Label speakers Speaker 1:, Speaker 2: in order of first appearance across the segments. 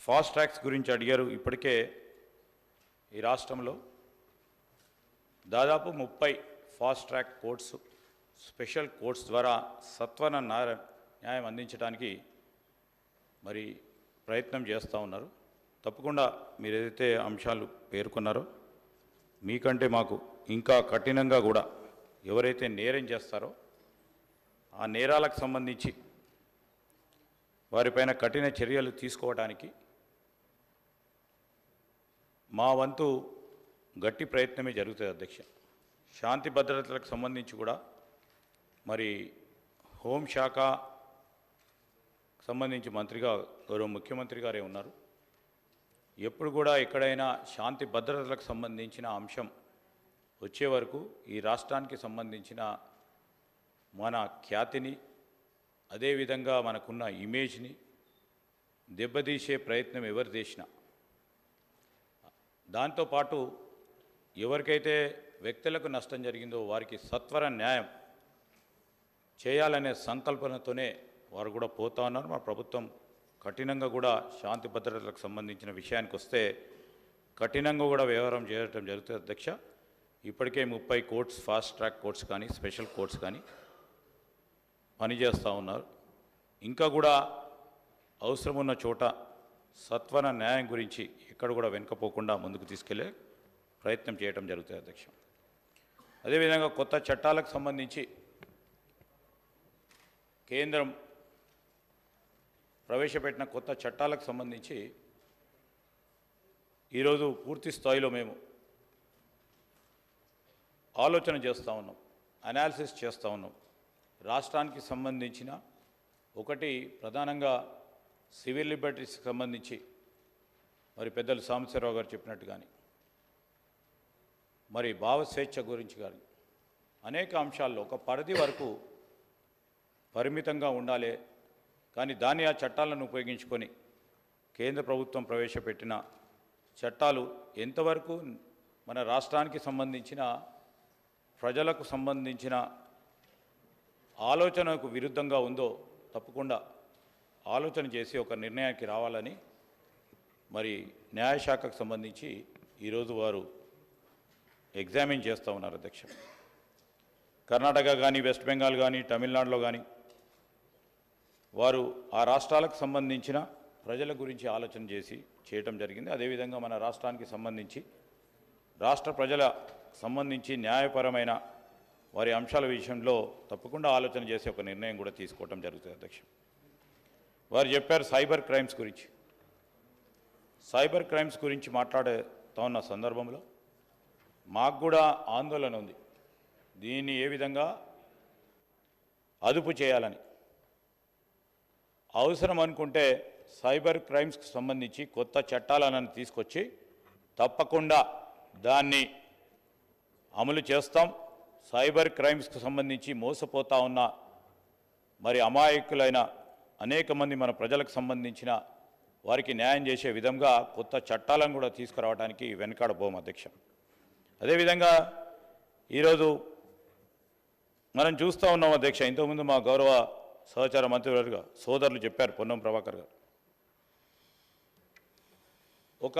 Speaker 1: Fast tracks గురించి అడిగారు. ఇప్పటికే ఈ రాష్ట్రంలో దాదాపు 30 fast track courts, special courts ద్వారా సత్వర న్యాయం అందించడానికి మరి ప్రయత్నం చేస్తూ ఉన్నారు. తప్పకుండా మీరు ఏదైతే అంశాలు పేర్కొన్నారో మీకంటే మాకు ఇంకా కఠినంగా కూడా ఎవరైతే నేరం చేస్తారో ఆ నేరాలకు సంబంధించి వారిపైన కఠిన చర్యలు తీసుకోవడానికి మా వంతు గట్టి ప్రయత్నమే జరుగుతుంది అధ్యక్ష. శాంతి భద్రతలకు సంబంధించి కూడా మరి హోంశాఖ సంబంధించి మంత్రిగా గౌరవ ముఖ్యమంత్రి గారే ఉన్నారు. ఎప్పుడు కూడా ఎక్కడైనా శాంతి భద్రతలకు సంబంధించిన అంశం వచ్చే వరకు ఈ రాష్ట్రానికి సంబంధించిన మన ఖ్యాతిని, అదేవిధంగా మనకున్న ఇమేజ్ని దెబ్బతీసే ప్రయత్నం ఎవరు చేసినా, దాంతోపాటు ఎవరికైతే వ్యక్తులకు నష్టం జరిగిందో వారికి సత్వర న్యాయం చేయాలనే సంకల్పనతోనే వారు కూడా పోతా ఉన్నారు. మా ప్రభుత్వం కఠినంగా కూడా శాంతి భద్రతలకు సంబంధించిన విషయానికి వస్తే కఠినంగా కూడా వ్యవహారం చేయడం జరుగుతుంది అధ్యక్ష. ఇప్పటికే 30 కోర్ట్స్, ఫాస్ట్ ట్రాక్ కోర్ట్స్ కానీ స్పెషల్ కోర్ట్స్ కానీ పనిచేస్తూ ఉన్నారు. ఇంకా కూడా అవసరం ఉన్న చోట సత్వర న్యాయం గురించి ఎక్కడ కూడా వెనుకపోకుండా ముందుకు తీసుకెళ్లే ప్రయత్నం చేయడం జరుగుతుంది అధ్యక్ష. అదేవిధంగా కొత్త చట్టాలకు సంబంధించి కేంద్రం ప్రవేశపెట్టిన కొత్త చట్టాలకు సంబంధించి ఈరోజు పూర్తి స్థాయిలో మేము ఆలోచన చేస్తూ ఉన్నాం, అనాలిసిస్ చేస్తూ ఉన్నాం. రాష్ట్రానికి సంబంధించిన ఒకటి ప్రధానంగా సివిల్ లిబర్టీస్కి సంబంధించి మరి పెద్దలు సాంబశివరావు గారు చెప్పినట్టు కానీ, మరి భావ స్వేచ్ఛ గురించి కానీ అనేక అంశాల్లో ఒక పరిధి వరకు పరిమితంగా ఉండాలి. కానీ దాన్ని ఆ చట్టాలను ఉపయోగించుకొని కేంద్ర ప్రభుత్వం ప్రవేశపెట్టిన చట్టాలు ఎంతవరకు మన రాష్ట్రానికి సంబంధించిన ప్రజలకు సంబంధించిన ఆలోచనకు విరుద్ధంగా ఉందో తప్పకుండా ఆలోచన చేసి ఒక నిర్ణయానికి రావాలని మరి న్యాయశాఖకు సంబంధించి ఈరోజు వారు ఎగ్జామిన్ చేస్తూ ఉన్నారు అధ్యక్ష. కర్ణాటక కానీ, వెస్ట్ బెంగాల్ కానీ, తమిళనాడులో కానీ వారు ఆ రాష్ట్రాలకు సంబంధించిన ప్రజల గురించి ఆలోచన చేసి చేయటం జరిగింది. అదేవిధంగా మన రాష్ట్రానికి సంబంధించి రాష్ట్ర ప్రజల సంబంధించి న్యాయపరమైన వారి అంశాల విషయంలో తప్పకుండా ఆలోచన చేసి ఒక నిర్ణయం కూడా తీసుకోవటం జరుగుతుంది అధ్యక్ష. వారు చెప్పారు సైబర్ క్రైమ్స్ గురించి. సైబర్ క్రైమ్స్ గురించి మాట్లాడుతూ ఉన్న సందర్భంలో మాకు కూడా ఆందోళన ఉంది. దీన్ని ఏ విధంగా అదుపు చేయాలని అవసరం అనుకుంటే సైబర్ క్రైమ్స్కి సంబంధించి కొత్త చట్టాలను తీసుకొచ్చి తప్పకుండా దాన్ని అమలు చేస్తాం. సైబర్ క్రైమ్స్కి సంబంధించి మోసపోతా ఉన్న మరి అమాయకులైన అనేక మంది మన ప్రజలకు సంబంధించిన వారికి న్యాయం చేసే విధంగా కొత్త చట్టాలను కూడా తీసుకురావడానికి వెనకాడబోం అధ్యక్ష. అదేవిధంగా ఈరోజు మనం చూస్తూ ఉన్నాం అధ్యక్ష, ఇంతకుముందు మా గౌరవ సహచార మంత్రివర్గ సోదరులు చెప్పారు, పొన్నం ప్రభాకర్ గారు, ఒక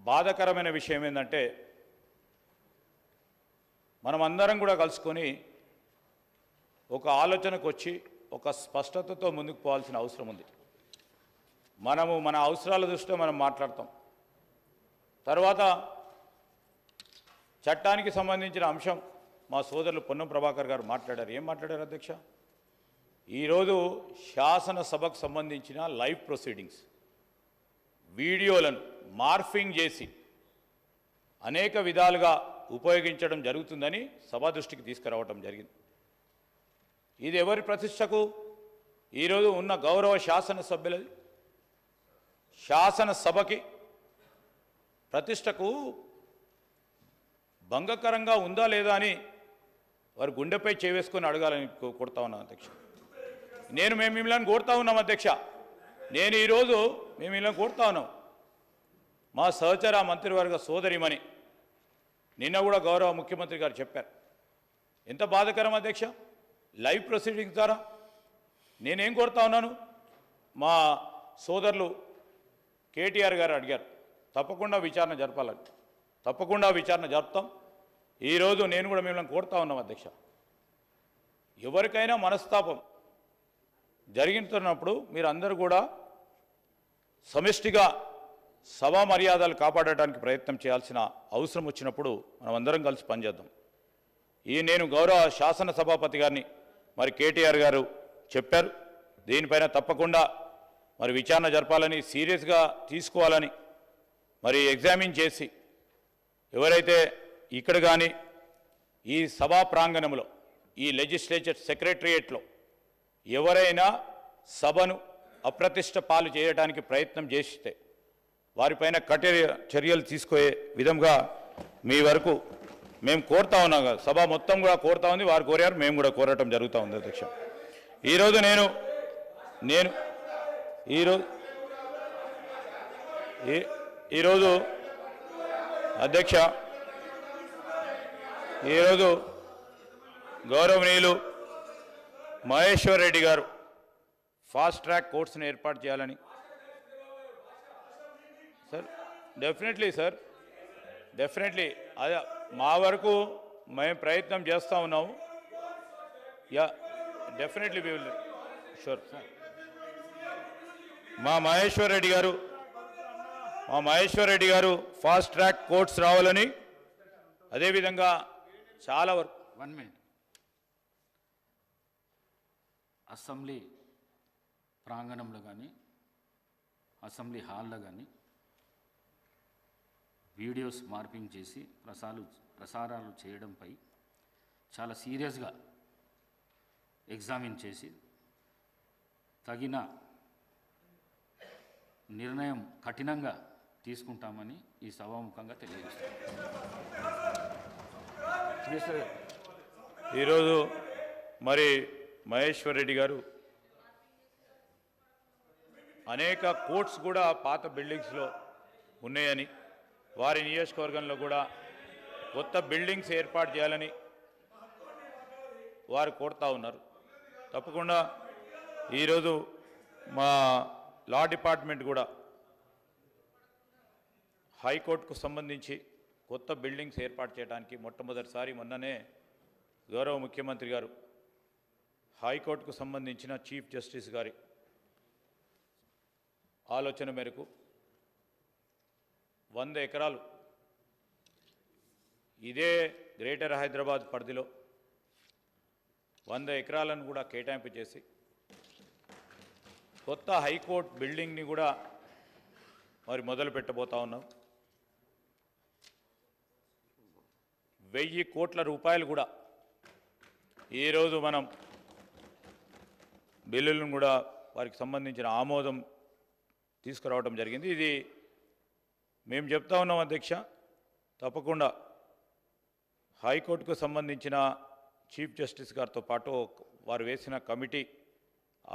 Speaker 1: బాధాకరమైన విషయం ఏంటంటే మనమందరం కూడా కలుసుకొని ఒక ఆలోచనకు వచ్చి ఒక స్పష్టతతో ముందుకు పోవాల్సిన అవసరం ఉంది. మనము మన అవసరాల దృష్ట్యా మనం మాట్లాడతాం. తర్వాత చట్టానికి సంబంధించిన అంశం మా సోదరులు పొన్నం ప్రభాకర్ గారు మాట్లాడారు. ఏం మాట్లాడారు అధ్యక్ష? ఈరోజు శాసనసభకు సంబంధించిన లైవ్ ప్రొసీడింగ్స్ వీడియోలను మార్ఫింగ్ చేసి అనేక విధాలుగా ఉపయోగించడం జరుగుతుందని సభ దృష్టికి తీసుకురావడం జరిగింది. ఇది ఎవరి ప్రతిష్టకు? ఈరోజు ఉన్న గౌరవ శాసనసభ్యులది, శాసనసభకి ప్రతిష్టకు భంగకరంగా ఉందా లేదా అని వారు గుండెపై చేవేసుకొని అడగాలని కోరుతా ఉన్నాం అధ్యక్ష. మేము మిమ్మల్ని కోరుతా ఉన్నాం అధ్యక్ష. నేను ఈరోజు మేము ఇలా కోరుతా ఉన్నాం. మా సహచర మంత్రివర్గ సోదరిమణి నిన్న కూడా గౌరవ ముఖ్యమంత్రి గారు చెప్పారు. ఎంత బాధాకరం అధ్యక్ష, లైవ్ ప్రొసీడింగ్స్ ద్వారా నేనేం కోరుతా ఉన్నాను, మా సోదరులు కేటీఆర్ గారు అడిగారు, తప్పకుండా విచారణ జరపాలని. తప్పకుండా విచారణ జరుపుతాం. ఈరోజు నేను కూడా మిమ్మల్ని కోరుతా ఉన్నాం అధ్యక్ష, ఎవరికైనా మనస్తాపం జరిగిస్తున్నప్పుడు మీరు అందరూ కూడా సమిష్టిగా సభా మర్యాదలు కాపాడటానికి ప్రయత్నం చేయాల్సిన అవసరం వచ్చినప్పుడు మనం అందరం కలిసి పనిచేద్దాం. నేను గౌరవ శాసనసభాపతి గారిని మరి కేటీఆర్ గారు చెప్పారు, దీనిపైన తప్పకుండా మరి విచారణ జరపాలని, సీరియస్గా తీసుకోవాలని, మరి ఎగ్జామిన్ చేసి ఎవరైతే ఇక్కడ కానీ ఈ సభా ప్రాంగణంలో ఈ లెజిస్లేచర్ సెక్రటరియేట్లో ఎవరైనా సభను అప్రతిష్ట పాలు చేయడానికి ప్రయత్నం చేస్తే వారిపైన కఠిన చర్యలు తీసుకునే విధంగా మీ వరకు మేము కోరుతా ఉన్నాం కదా, సభ మొత్తం కూడా కోరుతా ఉంది, వారు కోరారు, మేము కూడా కోరటం జరుగుతూ ఉంది అధ్యక్ష. ఈరోజు నేను ఈరోజు అధ్యక్ష, ఈరోజు గౌరవనీయులు మహేశ్వర్ రెడ్డి గారు ఫాస్ట్ ట్రాక్ కోర్సును ఏర్పాటు చేయాలని. సార్ డెఫినెట్లీ అదే మా వరకు మేము ప్రయత్నం చేస్తూ ఉన్నాము. Yeah definitely we will sure. మా మహేశ్వర్ రెడ్డి గారు ఫాస్ట్ ట్రాక్ కోర్ట్స్ రావాలని, అదేవిధంగా చాలా వరకు
Speaker 2: 1 minute అసెంబ్లీ ప్రాంగణంలో కానీ అసెంబ్లీ హాల్లో కానీ వీడియోస్ మార్పింగ్ చేసి ప్రసారాలు చేయడంపై చాలా సీరియస్గా ఎగ్జామిన్ చేసి తగిన నిర్ణయం కఠినంగా తీసుకుంటామని ఈ సభాముఖంగా తెలియజేస్తాం.
Speaker 1: ఈరోజు మరి మహేశ్వర్ రెడ్డి గారు అనేక కోర్ట్స్ కూడా పాత బిల్డింగ్స్లో ఉన్నాయని, వారి నియోజకవర్గంలో కూడా కొత్త బిల్డింగ్స్ ఏర్పాటు చేయాలని వారు కోరుతా ఉన్నారు. తప్పకుండా ఈరోజు మా లా డిపార్ట్మెంట్ కూడా హైకోర్టుకు సంబంధించి కొత్త బిల్డింగ్స్ ఏర్పాటు చేయడానికి మొట్టమొదటిసారి మొన్ననే గౌరవ ముఖ్యమంత్రి గారు హైకోర్టుకు సంబంధించిన చీఫ్ జస్టిస్ గారి ఆలోచన మేరకు 100 ఎకరాలు ఇదే గ్రేటర్ హైదరాబాద్ పరిధిలో 100 ఎకరాలను కూడా కేటాయింపు చేసి కొత్త హైకోర్టు బిల్డింగ్ని కూడా మరి మొదలు పెట్టబోతా ఉన్నాం. 1000 కోట్ల రూపాయలు కూడా ఈరోజు మనం బిల్లులను కూడా వారికి సంబంధించిన ఆమోదం తీసుకురావడం జరిగింది. ఇది మేము చెప్తా ఉన్నాం అధ్యక్ష, తప్పకుండా హైకోర్టుకు సంబంధించిన చీఫ్ జస్టిస్ గారితో పాటు వారు వేసిన కమిటీ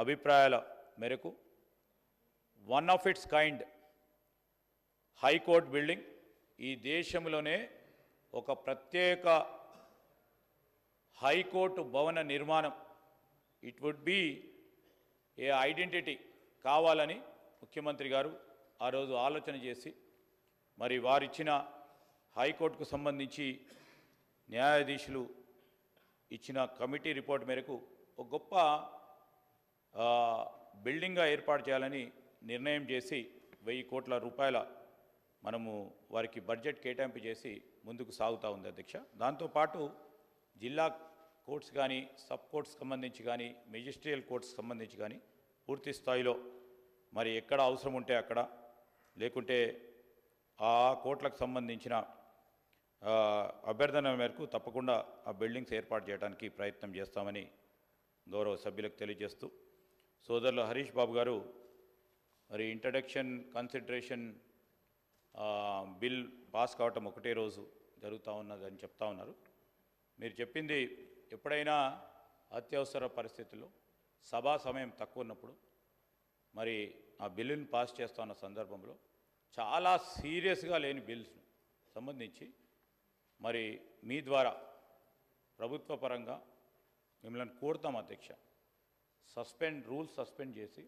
Speaker 1: అభిప్రాయాల మేరకు 1 of its kind high court building, ఈ దేశంలోనే ఒక ప్రత్యేక హైకోర్టు భవన నిర్మాణం, it would be a identity కావాలని ముఖ్యమంత్రి గారు ఆ రోజు ఆలోచన చేసి మరి వారిచ్చిన హైకోర్టుకు సంబంధించి న్యాయాధీశులు ఇచ్చిన కమిటీ రిపోర్ట్ మేరకు ఒక గొప్ప బిల్డింగ్గా ఏర్పాటు చేయాలని నిర్ణయం చేసి 1000 కోట్ల రూపాయల మనము వారికి బడ్జెట్ కేటాయింపు చేసి ముందుకు సాగుతూ ఉంది అధ్యక్ష. దాంతోపాటు జిల్లా కోర్ట్స్ కానీ, సబ్ కోర్ట్స్ సంబంధించి కానీ, మెజిస్ట్రియల్ కోర్ట్స్ సంబంధించి కానీ పూర్తి స్థాయిలో మరి ఎక్కడ అవసరం ఉంటే అక్కడ, లేకుంటే ఆ కోర్టులకు సంబంధించిన అభ్యర్థన మేరకు తప్పకుండా ఆ బిల్డింగ్స్ ఏర్పాటు చేయడానికి ప్రయత్నం చేస్తామని గౌరవ సభ్యులకు తెలియజేస్తూ, సోదరులు హరీష్ బాబు గారు మరి ఇంట్రడక్షన్ కన్సిడరేషన్ బిల్ పాస్ కావటం ఒకటే రోజు జరుగుతూ ఉన్నదని చెప్తా ఉన్నారు. మీరు చెప్పింది ఎప్పుడైనా అత్యవసర పరిస్థితుల్లో సభా సమయం తక్కువ ఉన్నప్పుడు మరి ఆ బిల్లుని పాస్ చేస్తున్న సందర్భంలో చాలా సీరియస్గా లేని బిల్స్ సంబంధించి మరి మీ ద్వారా ప్రభుత్వ పరంగా మిమ్మల్ని కోరుతాం అధ్యక్ష, రూల్స్ సస్పెండ్ చేసి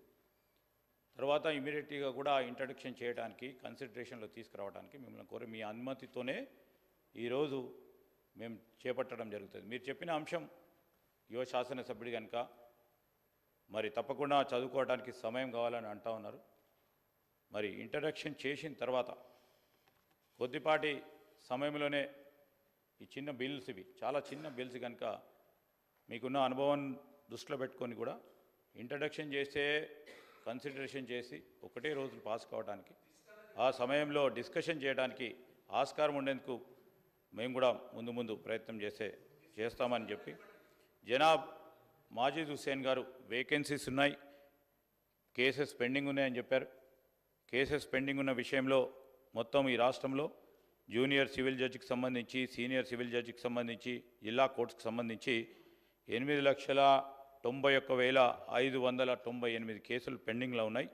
Speaker 1: తర్వాత ఇమీడియట్గా కూడా ఇంట్రడక్షన్ చేయడానికి కన్సిడరేషన్లో తీసుకురావడానికి మిమ్మల్ని కోరి మీ అనుమతితోనే ఈరోజు మేము చేపట్టడం జరుగుతుంది. మీరు చెప్పిన అంశం యువ శాసనసభ్యుడి కనుక మరి తప్పకుండా చదువుకోవడానికి సమయం కావాలని అంటా ఉన్నారు. మరి ఇంట్రడక్షన్ చేసిన తర్వాత కొద్దిపాటి సమయంలోనే ఈ చిన్న బిల్స్, ఇవి చాలా చిన్న బిల్స్ కనుక మీకున్న అనుభవం దృష్టిలో పెట్టుకొని కూడా ఇంట్రడక్షన్ చేస్తే కన్సిడరేషన్ చేసి ఒకటే రోజులు పాస్ కావడానికి, ఆ సమయంలో డిస్కషన్ చేయడానికి ఆస్కారం ఉండేందుకు మేము కూడా ముందు ప్రయత్నం చేస్తామని చెప్పి, జనాబ్ మాజిద్ హుస్సేన్ గారు వేకెన్సీస్ ఉన్నాయి, కేసెస్ పెండింగ్ ఉన్నాయని చెప్పారు. కేసెస్ పెండింగ్ ఉన్న విషయంలో మొత్తం ఈ రాష్ట్రంలో జూనియర్ సివిల్ జడ్జికి సంబంధించి, సీనియర్ సివిల్ జడ్జికి సంబంధించి, జిల్లా కోర్టుకు సంబంధించి 8,91,598 కేసులు పెండింగ్లో ఉన్నాయి.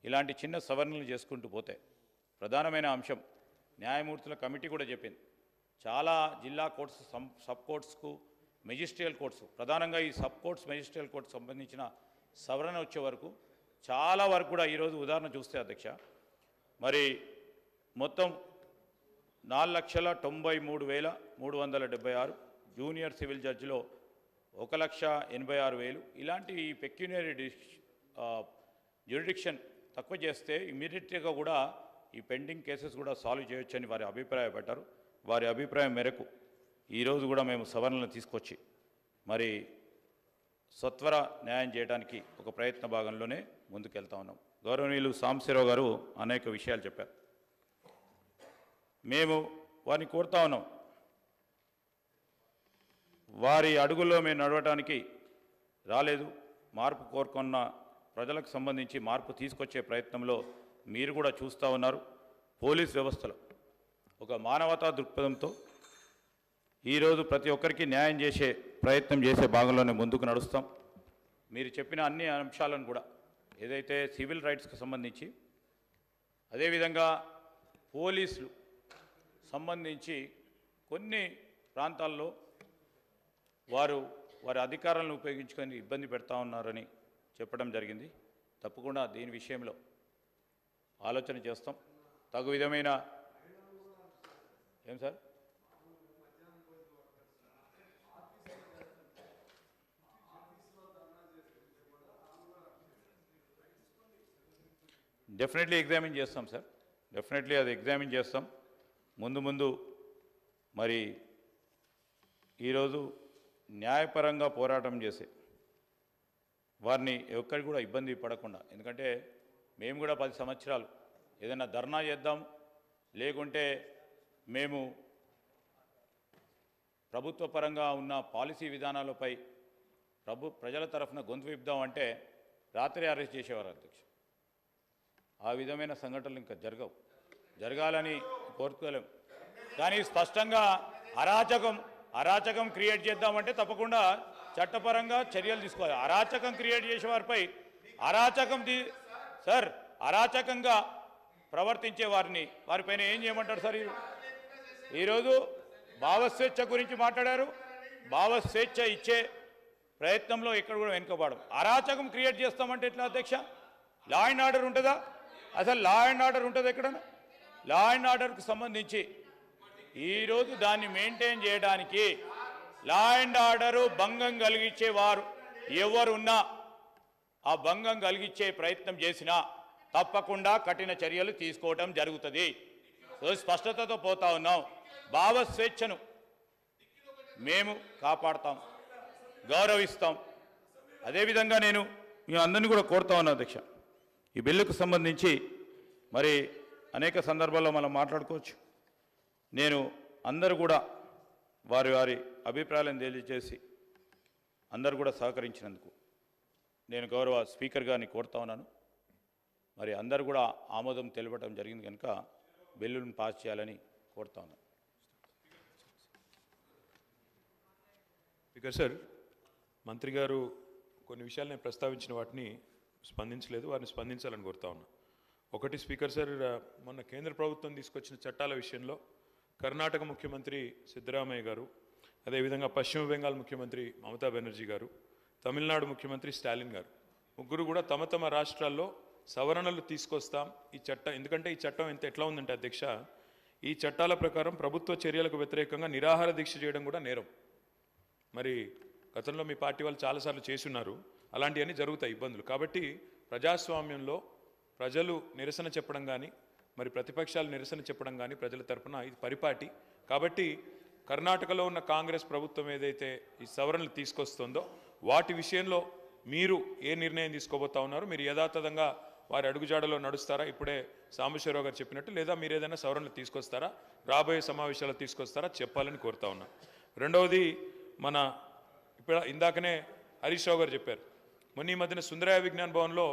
Speaker 1: ఇలాంటి చిన్న సవరణలు చేసుకుంటూ పోతే ప్రధానమైన అంశం న్యాయమూర్తుల కమిటీ కూడా చెప్పింది, చాలా జిల్లా కోర్ట్స్, సబ్ కోర్ట్స్కు, మెజిస్ట్రియల్ కోర్ట్స్, ప్రధానంగా ఈ సబ్ కోర్ట్స్ మెజిస్ట్రియల్ కోర్ట్స్ సంబంధించిన సవరణ వచ్చే వరకు చాలా వరకు కూడా ఈరోజు ఉదాహరణ చూస్తే అధ్యక్ష, మరి మొత్తం 4,93,376 జూనియర్ సివిల్ జడ్జిలో 1,86,000 ఇలాంటి పెక్యునరీ జ్యూరిడిక్షన్ తక్కువ చేస్తే ఇమీడియట్గా కూడా ఈ పెండింగ్ కేసెస్ కూడా సాల్వ్ చేయొచ్చని వారి అభిప్రాయపడ్డారు. వారి అభిప్రాయం మేరకు ఈరోజు కూడా మేము సవరణలు తీసుకొచ్చి మరి సత్వర న్యాయం చేయడానికి ఒక ప్రయత్న భాగంలోనే ముందుకెళ్తా ఉన్నాం. గౌరవనీయులు సాంబశివరావు గారు అనేక విషయాలు చెప్పారు. మేము వారిని కోరుతా ఉన్నాం, వారి అడుగుల్లో మేము నడవటానికి రాలేదు. మార్పు కోరుకున్న ప్రజలకు సంబంధించి మార్పు తీసుకొచ్చే ప్రయత్నంలో మీరు కూడా చూస్తూ ఉన్నారు. పోలీస్ వ్యవస్థలో ఒక మానవతా దృక్పథంతో ఈరోజు ప్రతి ఒక్కరికి న్యాయం చేసే ప్రయత్నం చేసే భాగంలోనే ముందుకు నడుస్తాం. మీరు చెప్పిన అన్ని అంశాలను కూడా ఏదైతే సివిల్ రైట్స్కి సంబంధించి, అదేవిధంగా పోలీసులు సంబంధించి కొన్ని ప్రాంతాల్లో వారి అధికారాలను ఉపయోగించుకొని ఇబ్బంది పెడతా ఉన్నారని చెప్పడం జరిగింది. తప్పకుండా దీని విషయంలో ఆలోచన చేస్తాం. తగు విధమైన ఏం సార్ డెఫినెట్లీ ఎగ్జామిన్ చేస్తాం సార్, డెఫినెట్లీ అది ఎగ్జామిన్ చేస్తాం. ముందు మరి ఈరోజు న్యాయపరంగా పోరాటం చేసే వారిని ఎక్కడికి కూడా ఇబ్బంది పడకుండా, ఎందుకంటే మేము కూడా 10 సంవత్సరాలు ఏదైనా ధర్నా చేద్దాం, లేకుంటే మేము ప్రభుత్వ పరంగా ఉన్న పాలసీ విధానాలపై ప్రజల తరఫున గొంతు విప్పుదాం అంటే రాత్రి అరెస్ట్ చేసేవారు అధ్యక్ష. ఆ విధమైన సంఘటనలు ఇంకా జరగాలని కోరుకోలేం. కానీ స్పష్టంగా అరాచకం క్రియేట్ చేద్దామంటే తప్పకుండా చట్టపరంగా చర్యలు తీసుకోవాలి. అరాచకం క్రియేట్ చేసే వారిపై అరాచకంగా ప్రవర్తించే వారిపైన ఏం చేయమంటారు సార్? ఈరోజు భావస్వేచ్ఛ గురించి మాట్లాడారు. భావస్వేచ్ఛ ఇచ్చే ప్రయత్నంలో ఇక్కడ కూడా వెనుకబడం. అరాచకం క్రియేట్ చేస్తామంటే ఎట్లా అధ్యక్ష? లా అండ్ ఆర్డర్ ఉంటుందా? అసలు లా అండ్ ఆర్డర్ ఉంటుంది ఎక్కడన్నా? లా అండ్ ఆర్డర్కి సంబంధించి ఈరోజు దాన్ని మెయింటైన్ చేయడానికి లా అండ్ ఆర్డరు భంగం కలిగించే వారు ఎవరున్నా, ఆ భంగం కలిగించే ప్రయత్నం చేసినా తప్పకుండా కఠిన చర్యలు తీసుకోవడం జరుగుతుంది. స్పష్టతతో పోతా ఉన్నాం. భావస్వేచ్ఛను మేము కాపాడుతాం, గౌరవిస్తాం. అదేవిధంగా నేను మీ అందరినీ కూడా కోరుతా ఉన్నాను అధ్యక్ష, ఈ బిల్లుకు సంబంధించి మరి అనేక సందర్భాల్లో మనం మాట్లాడుకోవచ్చు. నేను అందరూ కూడా వారి అభిప్రాయాలను తెలియజేసి అందరూ కూడా సహకరించినందుకు నేను గౌరవ స్పీకర్ గారిని కోరుతా ఉన్నాను. మరి అందరూ కూడా ఆమోదం తెలపడం జరిగింది కనుక బిల్లును పాస్ చేయాలని కోరుతా ఉన్నాను.
Speaker 3: స్పీకర్ సార్, మంత్రి గారు కొన్ని విషయాలు నేను ప్రస్తావించిన వాటిని స్పందించలేదు, వారిని స్పందించాలని కోరుతా ఉన్నా. ఒకటి స్పీకర్ సార్, మొన్న కేంద్ర ప్రభుత్వం తీసుకొచ్చిన చట్టాల విషయంలో కర్ణాటక ముఖ్యమంత్రి సిద్ధరామయ్య గారు, అదేవిధంగా పశ్చిమ బెంగాల్ ముఖ్యమంత్రి మమతా బెనర్జీ గారు, తమిళనాడు ముఖ్యమంత్రి స్టాలిన్ గారు ముగ్గురు కూడా తమ రాష్ట్రాల్లో సవరణలు తీసుకొస్తాం ఈ చట్టం. ఎందుకంటే ఈ చట్టం ఎట్లా ఉందంటే అధ్యక్ష, ఈ చట్టాల ప్రకారం ప్రభుత్వ చర్యలకు వ్యతిరేకంగా నిరాహార దీక్ష చేయడం కూడా నేరం. మరి గతంలో మీ పార్టీ వాళ్ళు చాలాసార్లు చేసున్నారు, అలాంటివన్నీ జరుగుతాయి ఇబ్బందులు. కాబట్టి ప్రజాస్వామ్యంలో ప్రజలు నిరసన చెప్పడం కానీ, మరి ప్రతిపక్షాలు నిరసన చెప్పడం కానీ ప్రజల తరపున ఇది పరిపాటి. కాబట్టి కర్ణాటకలో ఉన్న కాంగ్రెస్ ప్రభుత్వం ఏదైతే ఈ సవరణలు తీసుకొస్తుందో వాటి విషయంలో మీరు ఏ నిర్ణయం తీసుకోబోతా ఉన్నారు? మీరు యథాతథంగా వారి అడుగుజాడలో నడుస్తారా ఇప్పుడే సాంబశివరావు గారు చెప్పినట్టు, లేదా మీరు ఏదైనా సవరణలు తీసుకొస్తారా, రాబోయే సమావేశాలు తీసుకొస్తారా చెప్పాలని కోరుతా ఉన్నా. రెండవది, మన ఇప్పుడు ఇందాకనే హరీష్ రావు గారు చెప్పారు, మొన్న ఈ మధ్యన సుందరయ్య విజ్ఞాన్ భవన్లో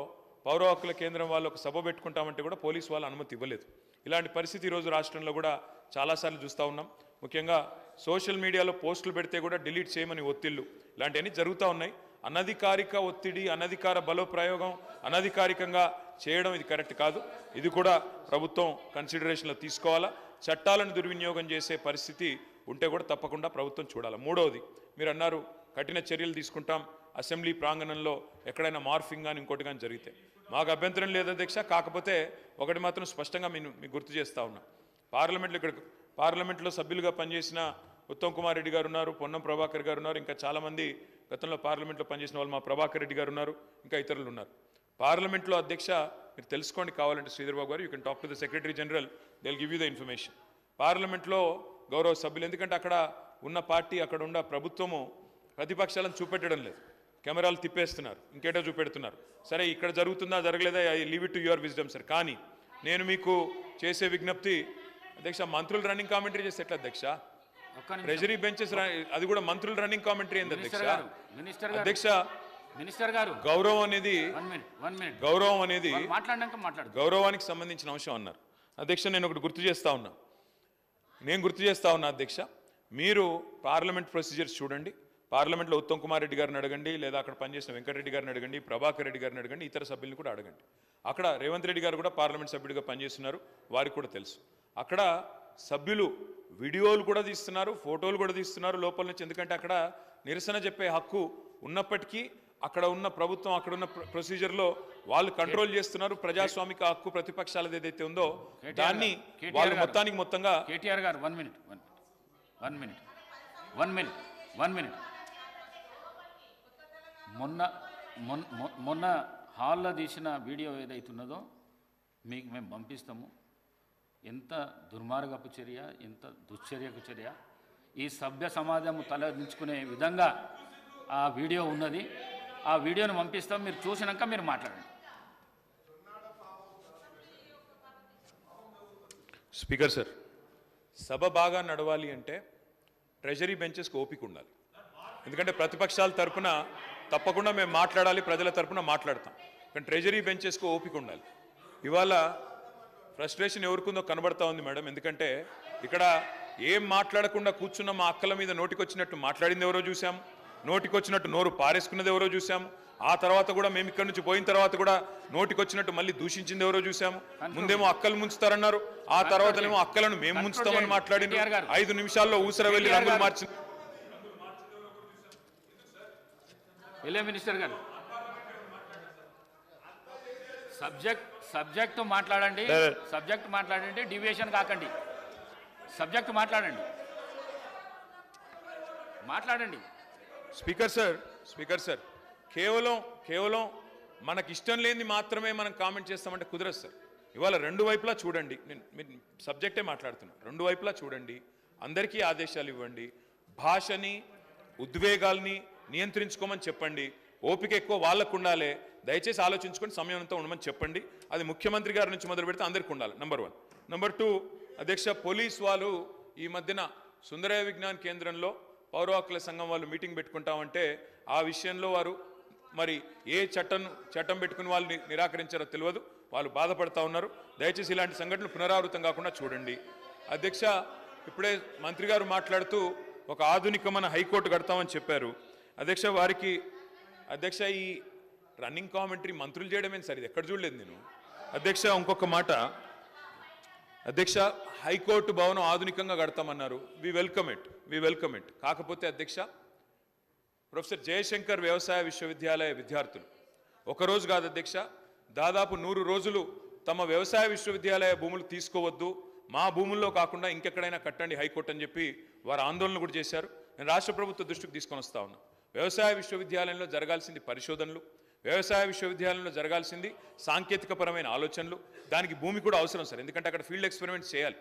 Speaker 3: పౌర హక్కుల కేంద్రం వాళ్ళు ఒక సభ పెట్టుకుంటామంటే కూడా పోలీసు వాళ్ళు అనుమతి ఇవ్వలేదు. ఇలాంటి పరిస్థితి ఈరోజు రాష్ట్రంలో కూడా చాలాసార్లు చూస్తూ ఉన్నాం. ముఖ్యంగా సోషల్ మీడియాలో పోస్టులు పెడితే కూడా డిలీట్ చేయమని ఒత్తిళ్లు ఇలాంటివన్నీ జరుగుతూ ఉన్నాయి. అనధికారిక ఒత్తిడి, అనధికార బలోప్రయోగం, అనధికారికంగా చేయడం ఇది కరెక్ట్ కాదు. ఇది కూడా ప్రభుత్వం కన్సిడరేషన్లో తీసుకోవాలా. చట్టాలను దుర్వినియోగం చేసే పరిస్థితి ఉంటే కూడా తప్పకుండా ప్రభుత్వం చూడాలి. మూడవది, మీరు అన్నారు కఠిన చర్యలు తీసుకుంటాం అసెంబ్లీ ప్రాంగణంలో ఎక్కడైనా మార్ఫింగ్ కానీ ఇంకోటి కానీ జరిగితే. మాకు అభ్యంతరం లేదు అధ్యక్ష. కాకపోతే ఒకటి మాత్రం స్పష్టంగా మీకు గుర్తు చేస్తూ ఉన్నా, పార్లమెంట్లో సభ్యులుగా పనిచేసిన ఉత్తమ్ కుమార్ రెడ్డి గారు ఉన్నారు, పొన్నం ప్రభాకర్ గారు ఉన్నారు, ఇంకా చాలామంది గతంలో పార్లమెంట్లో పనిచేసిన వాళ్ళు, మా ప్రభాకర్ రెడ్డి గారు ఉన్నారు, ఇంకా ఇతరులు ఉన్నారు. పార్లమెంట్లో అధ్యక్ష మీరు తెలుసుకోండి కావాలంటే శ్రీధర్ బాబు గారు, you can talk to the secretary general, they will give you the information. పార్లమెంట్లో గౌరవ సభ్యులు, ఎందుకంటే అక్కడ ఉన్న పార్టీ, అక్కడ ఉన్న ప్రభుత్వము ప్రతిపక్షాలను చూపెట్టడం లేదు, కెమెరాలు తిప్పేస్తున్నారు, ఇంకేటో చూపెడుతున్నారు. సరే ఇక్కడ జరుగుతుందా జరగలేదా, I leave it to your wisdom sir. కానీ నేను మీకు చేసే విజ్ఞప్తి అధ్యక్ష, మంత్రులు రన్నింగ్ కామెంటరీ చేస్తే ఎట్లా అధ్యక్ష? ట్రెజరీ బెంచెస్ అది కూడా మంత్రులు రన్నింగ్ కామెంటరీ ఏంది అధ్యక్ష? అధ్యక్ష
Speaker 2: మినిస్టర్ గారు,
Speaker 3: గౌరవం అనేది గౌరవానికి సంబంధించిన అంశం అన్నారు అధ్యక్ష. నేను ఒకటి గుర్తు చేస్తా ఉన్నా అధ్యక్ష, మీరు పార్లమెంట్ ప్రొసీజర్స్ చూడండి. పార్లమెంట్లో ఉత్తమ్ కుమార్ రెడ్డి గారిని అడగండి, లేదా అక్కడ పనిచేసిన వెంకటరెడ్డి గారిని అడగండి, ప్రభాకర్ రెడ్డి గారిని అడగండి, ఇతర సభ్యులను కూడా అడగండి. అక్కడ రేవంత్ రెడ్డి గారు కూడా పార్లమెంట్ సభ్యుడిగా పనిచేస్తున్నారు, వారికి కూడా తెలుసు. అక్కడ సభ్యులు వీడియోలు కూడా తీస్తున్నారు, ఫోటోలు కూడా తీస్తున్నారు లోపల నుంచి. ఎందుకంటే అక్కడ నిరసన చెప్పే హక్కు ఉన్నప్పటికీ అక్కడ ఉన్న ప్రభుత్వం, అక్కడ ఉన్న ప్రొసీజర్లో వాళ్ళు కంట్రోల్ చేస్తున్నారు. ప్రజాస్వామిక హక్కు ప్రతిపక్షాలది ఏదైతే ఉందో దాన్ని వాళ్ళు మొత్తంగా.
Speaker 2: కేటీఆర్ గారు, వన్ మినిట్. మొన్న హాల్లో తీసిన వీడియో ఏదైతున్నదో మీకు మేము పంపిస్తాము. ఎంత దుర్మార్గపు చర్య, ఎంత దుశ్చర్యకు చర్య. ఈ సభ్య సమాజం తలదించుకునే విధంగా ఆ వీడియో ఉన్నది. ఆ వీడియోను పంపిస్తాం, మీరు చూసినాక మీరు మాట్లాడండి.
Speaker 3: స్పీకర్ సార్, సభ బాగా నడవాలి అంటే ట్రెజరీ బెంచెస్కి ఓపిక ఉండాలి. ఎందుకంటే ప్రతిపక్షాల తరపున తప్పకుండా మేము మాట్లాడాలి, ప్రజల తరపున మాట్లాడతాం. కానీ ట్రెజరీ బెంచెస్కి ఓపిక ఉండాలి. ఇవాళ ఫ్రస్ట్రేషన్ ఎవరికుందో కనబడతా ఉంది మేడం. ఎందుకంటే ఇక్కడ ఏం మాట్లాడకుండా కూర్చున్న మా అక్కల మీద నోటికొచ్చినట్టు మాట్లాడింది ఎవరో చూసాం, నోటికొచ్చినట్టు నోరు పారేసుకున్నది ఎవరో చూసాము. ఆ తర్వాత కూడా మేము ఇక్కడి నుంచి పోయిన తర్వాత కూడా నోటికొచ్చినట్టు మళ్ళీ దూషించింది ఎవరో చూసాము. ముందేమో అక్కలు ముంచుతారన్నారు, ఆ తర్వాతనేమో అక్కలను మేము ముంచుతామని మాట్లాడింది. 5 నిమిషాల్లో ఊసర వెళ్ళి రంగులు మార్చింది.
Speaker 2: మినిస్టర్ గారు, సబ్జెక్ట్ మాట్లాడండి, డివియేషన్ కాకండి. సబ్జెక్ట్ మాట్లాడండి.
Speaker 3: స్పీకర్ సార్, కేవలం మనకి ఇష్టం లేనిది మాత్రమే మనం కామెంట్ చేస్తామంటే కుదరదు సార్. ఇవాళ రెండు వైపులా చూడండి, నేను సబ్జెక్టే మాట్లాడుతున్నా. రెండు వైపులా చూడండి, అందరికీ ఆదేశాలు ఇవ్వండి, భాషని ఉద్వేగాల్ని నియంత్రించుకోమని చెప్పండి. ఓపిక ఎక్కువ వాళ్ళకు ఉండాలి, దయచేసి ఆలోచించుకొని సమయంతో ఉండమని చెప్పండి. అది ముఖ్యమంత్రి గారి నుంచి మొదలు పెడితే అందరికీ ఉండాలి, నెంబర్ 1. నెంబర్ 2, అధ్యక్ష, పోలీస్ వాళ్ళు ఈ మధ్యన సుందరయ్య విజ్ఞాన్ కేంద్రంలో పౌర హక్కుల సంఘం వాళ్ళు మీటింగ్ పెట్టుకుంటామంటే ఆ విషయంలో వారు మరి ఏ చట్టం పెట్టుకుని వాళ్ళు నిరాకరించారో తెలియదు, వాళ్ళు బాధపడతా ఉన్నారు. దయచేసి ఇలాంటి సంఘటనలు పునరావృతం కాకుండా చూడండి. అధ్యక్ష, ఇప్పుడే మంత్రి గారు మాట్లాడుతూ ఒక ఆధునికమైన హైకోర్టు కడతామని చెప్పారు. అధ్యక్ష ఈ రన్నింగ్ కామెంటరీ మంత్రులు చేయడమే సరే, ఎక్కడ చూడలేదు నేను. అధ్యక్ష ఇంకొక మాట, అధ్యక్ష హైకోర్టు భవనం ఆధునికంగా కడతామన్నారు, వి వెల్కమ్ ఇట్. కాకపోతే అధ్యక్ష, ప్రొఫెసర్ జయశంకర్ వ్యవసాయ విశ్వవిద్యాలయ విద్యార్థులు ఒకరోజు కాదు అధ్యక్ష, దాదాపు 100 రోజులు తమ వ్యవసాయ విశ్వవిద్యాలయ భూములు తీసుకోవద్దు, మా భూముల్లో కాకుండా ఇంకెక్కడైనా కట్టండి హైకోర్టు అని చెప్పి వారు ఆందోళన కూడా చేశారు. నేను రాష్ట్ర ప్రభుత్వ దృష్టికి తీసుకొని వస్తా ఉన్నా. వ్యవసాయ విశ్వవిద్యాలయంలో జరగాల్సింది పరిశోధనలు, వ్యవసాయ విశ్వవిద్యాలయంలో జరగాల్సింది సాంకేతికపరమైన ఆలోచనలు. దానికి భూమి కూడా అవసరం సార్, ఎందుకంటే అక్కడ ఫీల్డ్ ఎక్స్పెరిమెంట్స్ చేయాలి.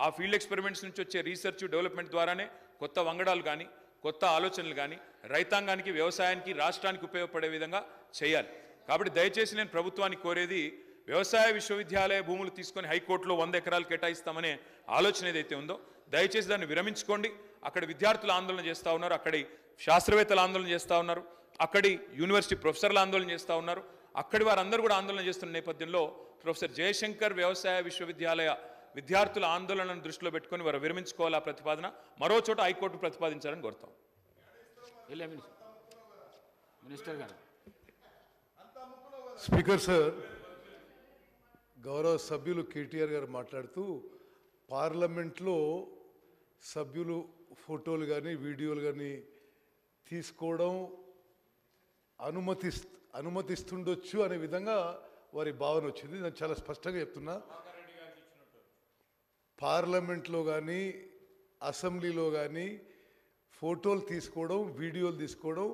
Speaker 3: ఆ ఫీల్డ్ ఎక్స్పెరిమెంట్స్ నుంచి వచ్చే రీసెర్చ్ డెవలప్మెంట్ ద్వారానే కొత్త వంగడాలు కానీ కొత్త ఆలోచనలు కానీ రైతాంగానికి వ్యవసాయానికి రాష్ట్రానికి ఉపయోగపడే విధంగా చేయాలి. కాబట్టి దయచేసి నేను ప్రభుత్వానికి కోరేది, వ్యవసాయ విశ్వవిద్యాలయ భూములు తీసుకొని హైకోర్టులో 100 ఎకరాలు కేటాయిస్తామనే ఆలోచన ఏదైతే ఉందో దయచేసి దాన్ని విరమించుకోండి. అక్కడ విద్యార్థులు ఆందోళన చేస్తూ ఉన్నారు, అక్కడి శాస్త్రవేత్తలు ఆందోళన చేస్తూ ఉన్నారు, అక్కడి యూనివర్సిటీ ప్రొఫెసర్లు ఆందోళన చేస్తూ ఉన్నారు. అక్కడి వారందరూ కూడా ఆందోళన చేస్తున్న నేపథ్యంలో ప్రొఫెసర్ జయశంకర్ వ్యవసాయ విశ్వవిద్యాలయ విద్యార్థుల ఆందోళనను దృష్టిలో పెట్టుకొని వారు విరమించుకోవాలి. ఆ ప్రతిపాదన మరో చోట హైకోర్టు ప్రతిపాదించాలని కోరుతాం.
Speaker 2: మినిస్టర్ గారు.
Speaker 4: స్పీకర్ సార్, గౌరవ సభ్యులు కేటీఆర్ గారు మాట్లాడుతూ పార్లమెంట్లో సభ్యులు ఫోటోలు కానీ వీడియోలు కానీ తీసుకోవడం అనుమతిస్తుండొచ్చు అనే విధంగా వారి భావన వచ్చింది. నేను చాలా స్పష్టంగా చెప్తున్నా, పార్లమెంట్లో కానీ అసెంబ్లీలో కానీ ఫోటోలు తీసుకోవడం వీడియోలు తీసుకోవడం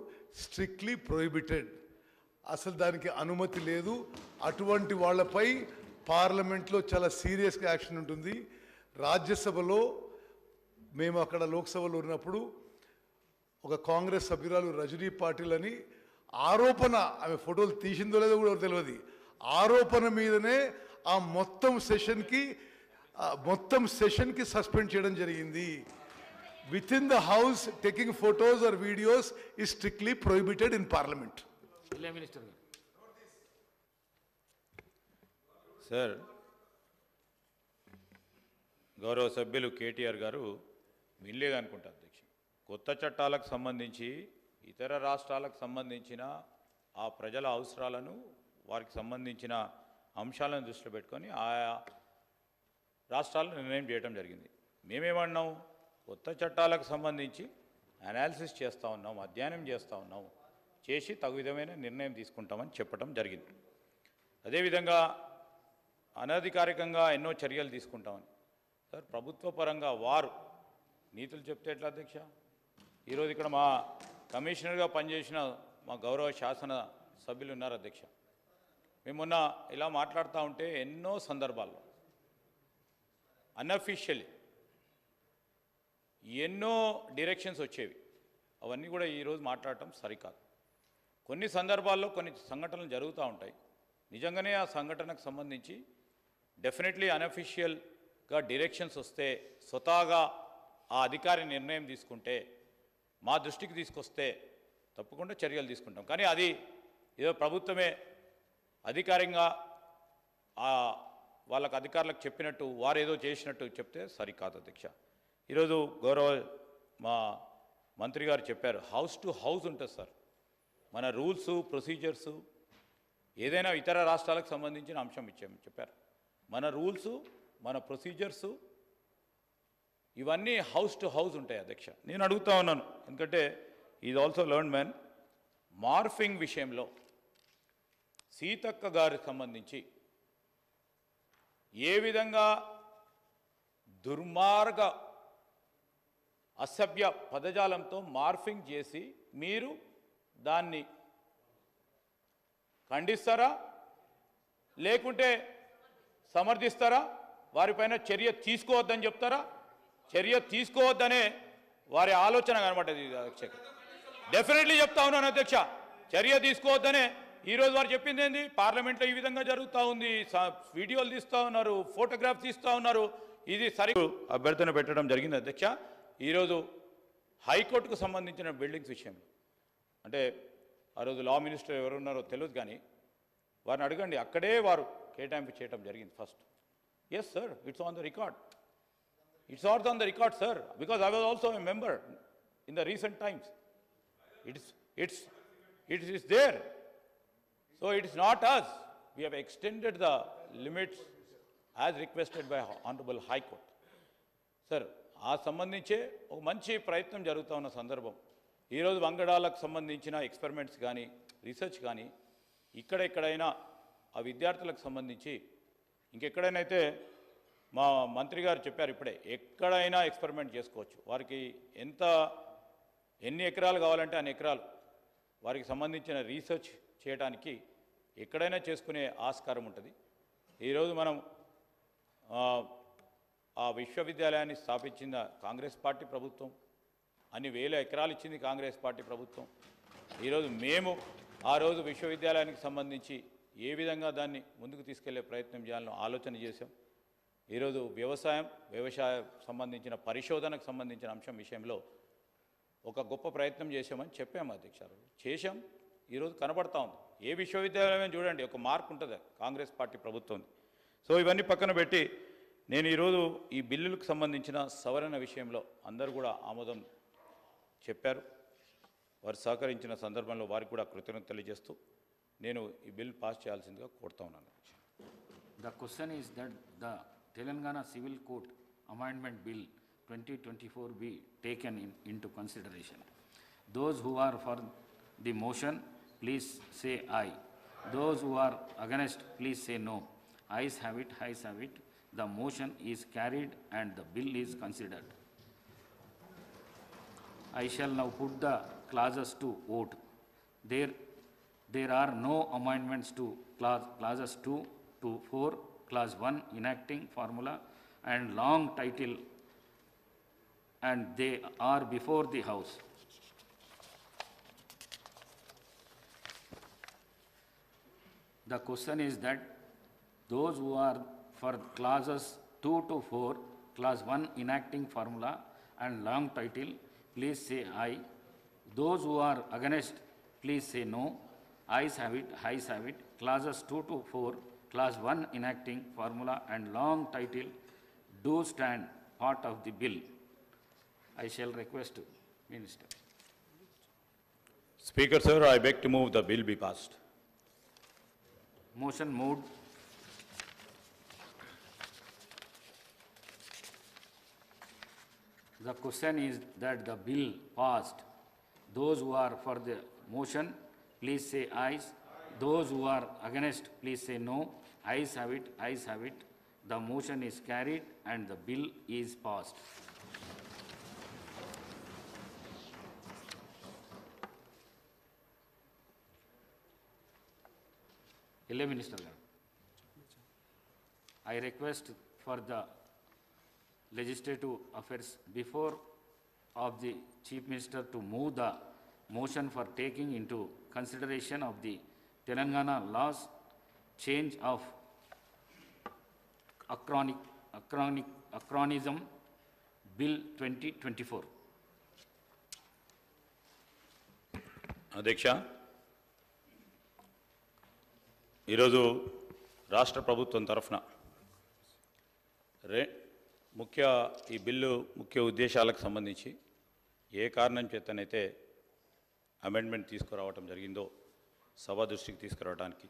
Speaker 4: స్ట్రిక్ట్లీ ప్రొహిబిటెడ్. అసలు దానికి అనుమతి లేదు. అటువంటి వాళ్ళపై పార్లమెంట్లో చాలా సీరియస్గా యాక్షన్ ఉంటుంది. రాజ్యసభలో మేము అక్కడ లోక్సభలో ఉన్నప్పుడు ఒక కాంగ్రెస్ సభ్యురాలు రజనీ పాటిల్ అని ఆరోపణ, ఆమె ఫోటోలు తీసిందో లేదో కూడా తెలియదు, ఆరోపణ మీదనే ఆ మొత్తం సెషన్కి సస్పెండ్ చేయడం జరిగింది. Within the house taking photos or videos is strictly prohibited in parliament.
Speaker 2: Minister గారు.
Speaker 1: సార్, గౌరవ సభ్యులు కేటీఆర్ గారు వినలేదు అనుకుంటా అధ్యక్ష. కొత్త చట్టాలకు సంబంధించి ఇతర రాష్ట్రాలకు సంబంధించిన ఆ ప్రజల అవసరాలను, వారికి సంబంధించిన అంశాలను దృష్టిలో పెట్టుకొని ఆయా రాష్ట్రాలు నిర్ణయం చేయడం జరిగింది. మేమేమన్నాం, కొత్త చట్టాలకు సంబంధించి అనాలిసిస్ చేస్తూ ఉన్నాం, అధ్యయనం చేస్తూ ఉన్నాం, చేసి తగు విధమైన నిర్ణయం తీసుకుంటామని చెప్పడం జరిగింది. అదేవిధంగా అనధికారికంగా ఎన్నో చర్యలు తీసుకుంటామని. సార్, ప్రభుత్వ పరంగా వారు నీతులు చెప్తే ఎట్లా అధ్యక్ష? ఈరోజు ఇక్కడ మా కమిషనర్గా పనిచేసిన మా గౌరవ శాసన సభ్యులు ఉన్నారు అధ్యక్ష. మేము మొన్న ఇలా మాట్లాడుతూ ఉంటే ఎన్నో సందర్భాల్లో అన్అఫీషియల్లీ ఎన్నో డైరెక్షన్స్ వచ్చేవి. అవన్నీ కూడా ఈరోజు మాట్లాడటం సరికాదు. కొన్ని సందర్భాల్లో కొన్ని సంఘటనలు జరుగుతూ ఉంటాయి. నిజంగానే ఆ సంఘటనకు సంబంధించి డెఫినెట్లీ అన్అఫీషియల్గా డైరెక్షన్స్ వస్తే, స్వతహాగా ఆ అధికారి నిర్ణయం తీసుకుంటే, మా దృష్టికి తీసుకొస్తే తప్పకుండా చర్యలు తీసుకుంటాం. కానీ అది ఏదో ప్రభుత్వమే అధికారికంగా వాళ్ళకు అధికారులకు చెప్పినట్టు, వారు ఏదో చేసినట్టు చెప్తే సరికాదు అధ్యక్ష. ఈరోజు గౌరవ మా మంత్రి గారు చెప్పారు, హౌస్ టు హౌస్ ఉంటుంది సార్. మన రూల్స్ ప్రొసీజర్సు ఏదైనా ఇతర రాష్ట్రాలకు సంబంధించిన అంశం చెప్పారు. మన రూల్సు, మన ప్రొసీజర్సు ఇవన్నీ హౌస్ టు హౌస్ ఉంటాయి అధ్యక్ష. నేను అడుగుతా ఉన్నాను, ఎందుకంటే is also learn man. Morphing విషయంలో సీతక్క గారికి సంబంధించి ఏ విధంగా దుర్మార్గ అసభ్య పదజాలంతో మార్ఫింగ్ చేసి మీరు దాన్ని ఖండిస్తారా, లేకుంటే సమర్థిస్తారా? వారిపైన చర్య తీసుకోవద్దని చెప్తారా? చర్య తీసుకోవద్దనే వారి ఆలోచన కనబడ్డది అధ్యక్ష. డెఫినెట్లీ చెప్తా ఉన్నాను అధ్యక్ష, చర్య తీసుకోవద్దనే ఈరోజు వారు చెప్పింది ఏంది? పార్లమెంట్లో ఈ విధంగా జరుగుతూ ఉంది, వీడియోలు తీస్తూ ఉన్నారు, ఫోటోగ్రాఫ్ తీస్తూ ఉన్నారు, ఇది సరి అభ్యర్థన పెట్టడం జరిగింది అధ్యక్ష. ఈరోజు హైకోర్టుకు సంబంధించిన బిల్డింగ్స్ విషయంలో, అంటే ఆ రోజు లా మినిస్టర్ ఎవరున్నారో తెలియదు, కానీ వారిని అడగండి, అక్కడే వారు కేటాయింపు చేయడం జరిగింది first. Yes sir, it's on the record. It's not on the record, sir, because I was also a member in the recent times. It is there. So it is not us. We have extended the limits as requested by Honorable High Court. Sir, ఆ సంబంధించే ఒక మంచి ప్రయత్నం జరుగుతూ ఉన్న సందర్భం. ఈరోజు వంగడాలకు సంబంధించిన experiments కానీ రీసెర్చ్ కానీ ఇక్కడెక్కడైనా ఆ విద్యార్థులకు సంబంధించి ఇంకెక్కడైనా మా మంత్రి గారు చెప్పారు ఇప్పుడే, ఎక్కడైనా ఎక్స్పెరిమెంట్ చేసుకోవచ్చు. వారికి ఎన్ని ఎకరాలు కావాలంటే అన్ని ఎకరాలు వారికి సంబంధించిన రీసెర్చ్ చేయడానికి ఎక్కడైనా చేసుకునే ఆస్కారం ఉంటుంది. ఈరోజు మనం ఆ విశ్వవిద్యాలయాన్ని స్థాపించిన కాంగ్రెస్ పార్టీ ప్రభుత్వం, అన్ని వేల ఎకరాలు ఇచ్చింది కాంగ్రెస్ పార్టీ ప్రభుత్వం. ఈరోజు మేము ఆ రోజు విశ్వవిద్యాలయానికి సంబంధించి ఏ విధంగా దాన్ని ముందుకు తీసుకెళ్లే ప్రయత్నం చేయాలని ఆలోచన చేశాం. ఈరోజు వ్యవసాయ సంబంధించిన పరిశోధనకు సంబంధించిన అంశం విషయంలో ఒక గొప్ప ప్రయత్నం చేశామని చెప్పాము అధ్యక్ష. చేశాం, ఈరోజు కనబడతా ఉంది. ఏ విశ్వవిద్యాలయం చూడండి ఒక మార్క్ ఉంటుంది కాంగ్రెస్ పార్టీ ప్రభుత్వం. సో ఇవన్నీ పక్కన పెట్టి నేను ఈరోజు ఈ బిల్లులకు సంబంధించిన సవరణ విషయంలో అందరూ కూడా ఆమోదం చెప్పారు. వారు సహకరించిన సందర్భంలో వారికి కూడా కృతజ్ఞత తెలియజేస్తూ నేను ఈ బిల్ పాస్ చేయాల్సిందిగా కోరుతా ఉన్నాను.
Speaker 2: The question is that the Telangana Civil Code Amendment Bill 2024 be taken into consideration. Those who are for the motion, please say aye. Those who are against, please say no. Ayes have it, ayes have it. The motion is carried and the bill is considered. I shall now put the clauses to vote. There are no amendments to clauses 2 to 4, clause 1 enacting formula and long title, and they are before the House. The question is that those who are for clauses 2 to 4, clause 1 enacting formula and long title, please say aye. Those who are against, please say no. Ayes have it, ayes have it. Clauses 2 to 4, clause 1 enacting formula and long title do stand part of the bill. I shall request Minister.
Speaker 1: Speaker sir, I beg to move the bill be passed.
Speaker 2: Motion moved. The question is that the bill passed. Those who are for the motion, please say ayes. Those who are against, please say no. Ayes have it, ayes have it. The motion is carried and the bill is passed. Minister, I request for the Legislative Affairs before of the Chief Minister to move the motion for taking into consideration of the Telangana laws change of acronism Bill 2024.
Speaker 1: అధ్యక్ష, ఈరోజు రాష్ట్ర ప్రభుత్వం తరఫున ఈ bill ముఖ్య ఉద్దేశాలకు సంబంధించి ఏ కారణం చేతనైతే అమెండ్మెంట్ తీసుకురావటం జరిగిందో సభ దృష్టికి తీసుకురావడానికి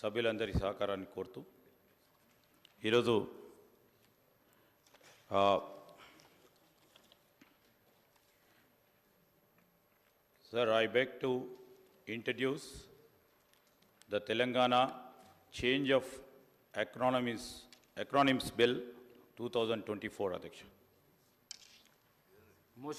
Speaker 1: సభ్యులందరి సహకారాన్ని కోరుతూ ఈరోజు sir, I beg to introduce the Telangana Change of Acronyms Bill 2024, Adhyaksha.